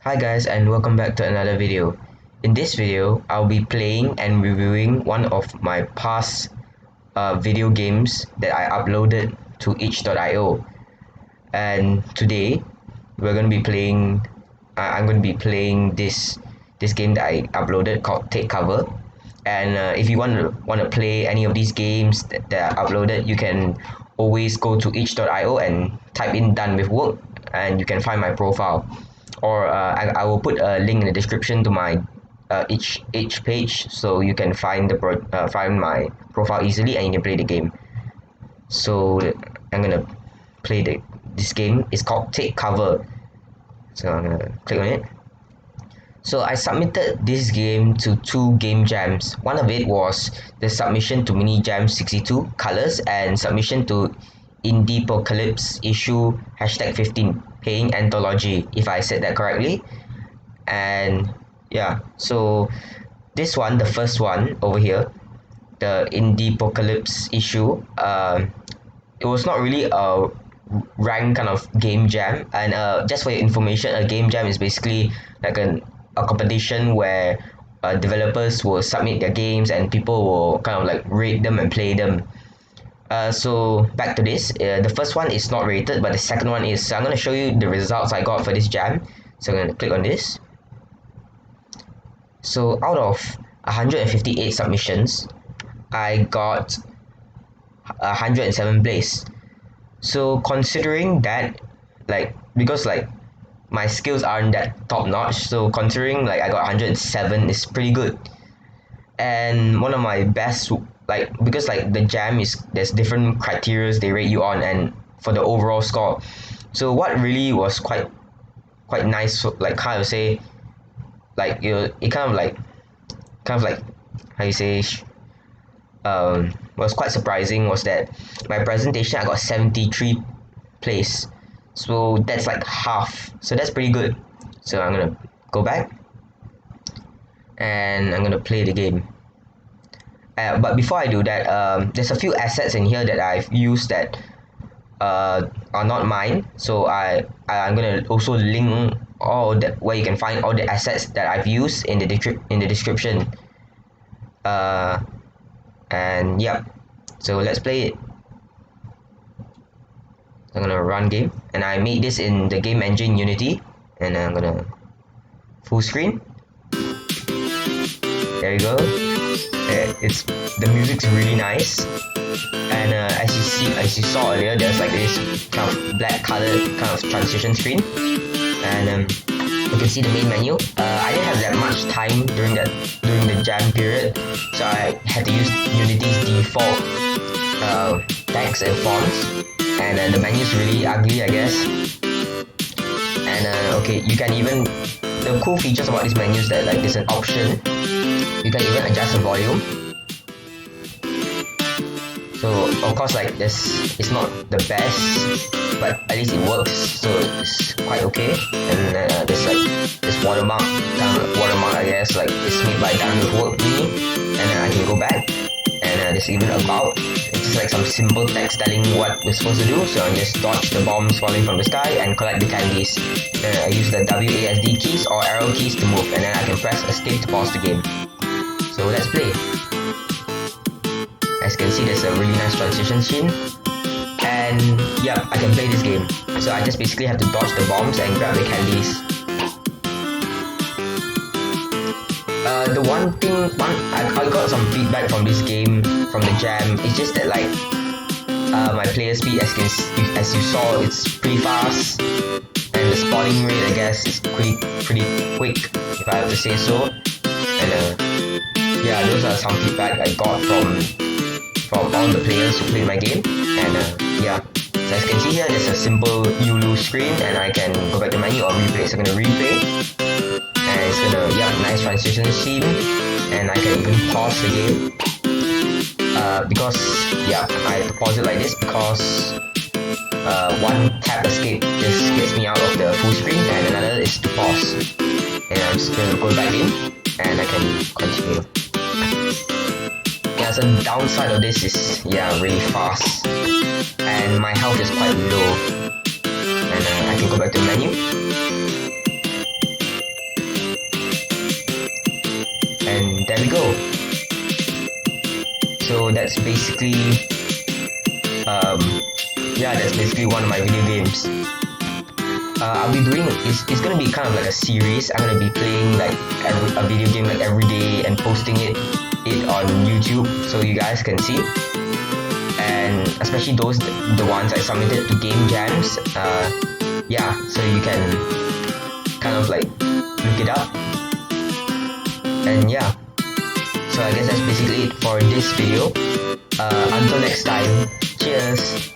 Hi guys, and welcome back to another video. In this video, I'll be playing and reviewing one of my past video games that I uploaded to itch.io. And today, we're going to be playing I'm going to be playing this game that I uploaded called Take Cover. And if you want to play any of these games that I uploaded, you can always go to itch.io and type in done with work, and you can find my profile. Or I will put a link in the description to my itch page, so you can find my profile easily and you can play the game. So I'm gonna play this game. It's called Take Cover. So I'm gonna click on it. So I submitted this game to two game jams. One of it was the submission to Mini Jam 62 Colors and submission to Indiepocalypse issue #15 paying anthology, if I said that correctly. And yeah, so this one, the first one over here, the Indiepocalypse issue, it was not really a rank kind of game jam. And just for your information, a game jam is basically like a competition where developers will submit their games and people will kind of like rate them and play them. So back to this, the first one is not rated, but the second one is. So I'm going to show you the results I got for this jam. So I'm going to click on this. So out of 158 submissions, I got 107 plays. So considering that, like, because like my skills aren't that top notch, so considering like I got 107 is pretty good. And one of my best, like, because like the jam is, there's different criterias they rate you on and for the overall score. So what really was quite nice, like how to say, like, you know, it kind of like how you say, was quite surprising was that my presentation I got 73 plays. So that's like half, so that's pretty good. So I'm gonna go back and I'm gonna play the game. But before I do that, there's a few assets in here that I've used that are not mine. So I'm gonna also link all that, where you can find all the assets that I've used in the description. And yeah, so let's play it. I'm gonna run game, and I made this in the game engine Unity, and I'm gonna full screen. There you go. It's, the music's really nice, and as you saw earlier, there's like this kind of black colored kind of transition screen, and you can see the main menu. I didn't have that much time during the jam period, so I had to use Unity's default text and fonts, and the menu is really ugly, I guess. And okay, you can even, the cool features about this menu is that like there's an option, you can even adjust the volume. So of course, like this, it's not the best, but at least it works, so it's quite okay. And there's like this watermark, I guess, like it's made by Done With Work Mini, and then I can go back, and there's even about, it's just like some simple text telling what we're supposed to do. So I just dodge the bombs falling from the sky and collect the candies. Then I use the WASD keys or arrow keys to move, and then I can press escape to pause the game. So let's play. As you can see, there's a really nice transition scene, and yeah, I can play this game. So I just basically have to dodge the bombs and grab the candies. I got some feedback from this game, from the jam. It's just that like my player speed, as you saw, it's pretty fast, and the spawning rate, I guess, is pretty quick, if I have to say so. And yeah, those are some feedback I got from all the players who played my game. And yeah, so as you can see here, there's a simple you lose screen, and I can go back to menu or replay. So I'm gonna replay, and it's gonna, yeah, nice transition scene, and I can even pause the game. Because yeah, I have to pause it like this because one tap escape just gets me out of the full screen, and another is to pause. And I'm just gonna go back in, and I can continue. Yeah, so the downside of this is, yeah, really fast, and my health is quite low. And I can go back to the menu, that's basically that's basically one of my video games. I'll be doing it's gonna be kind of like a series. I'm gonna be playing like a video game like every day and posting it on YouTube so you guys can see. And especially the ones I submitted to game jams. So you can kind of like look it up. And yeah, so I guess that's basically it for this video. Until next time, cheers.